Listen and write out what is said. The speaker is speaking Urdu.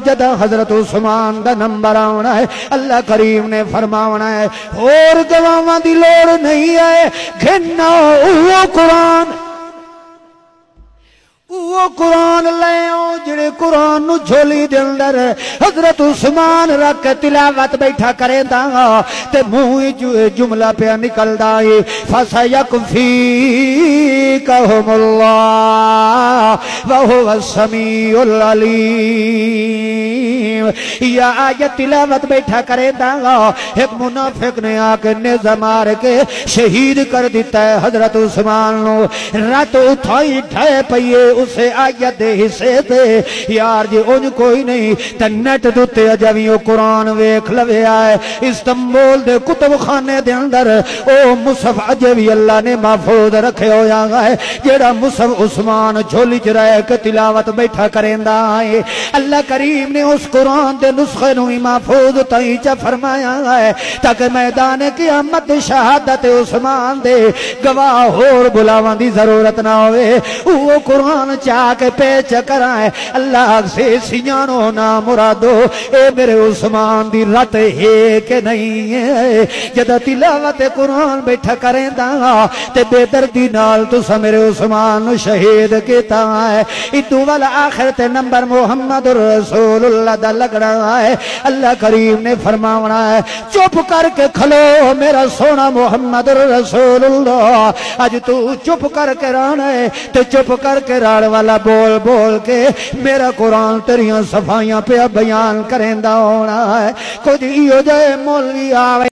جدہ حضرت عثمان دا نمبر آنا ہے اللہ کریم نے فرماونا ہے اور گواہاں دی لوڑ نہیں ہے گھننا وہ قرآن لے آؤ جڑے قرآن نو جھولی دے اندر حضرت عثمان رکھ تلاوت بیٹھا کرے دا تے منہ جملہ پہ نکل دائی فَسَيَكْفِيكَهُمُ اللَّهُ وَهُوَ السَّمِيعُ الْعَلِيمُ یا آیت تلاوت بیٹھا کرے دا ایک منافق نے آکے نیزہ مار کے شہید کر دیتا ہے حضرت عثمان نو رات اٹھائی ڈھائے پئیے اسے آیت دے حصے دے یار جی ان کوئی نہیں تنیٹ دوتے اجویوں قرآن ویکھ لوے آئے استنبول دے کتب خانے دے اندر او مصحف اجوی اللہ نے محفوظ رکھے ہو جاگا ہے جیڑا مصحف عثمان جھولی جرائے کے تلاوت بیٹھا کریں دا آئے اللہ کریم نے اس قرآن دے نسخے نوی محفوظ تائیچہ فرمایا ہے تاکہ میدان قیامت شہادت عثمان دے گواہ اور بلاوان دی ضرورت نہ ہوئے وہ قرآن چاہ کے پیچ کرائے اللہ سے سیانو نا مرادو اے میرے عثمان دی رت ہے کہ نہیں ہے جدہ تلاوت قرآن بیٹھا کریں دا تے بے دردی نال تو سا میرے عثمان شہید کیتا ہے ادو والا آخرت نمبر محمد رسول اللہ دا لگ رہا ہے اللہ کریم نے فرماونا ہے چپ کر کے کھلو میرا سونا محمد رسول اللہ آج تو چپ کر کے رانا ہے تو چپ کر کے راڑ والا بول بول کے میرا قرآن تیریاں صفائیاں پہ بیان کریں دا ہونا ہے کچھ ایو جائے مولوی آوے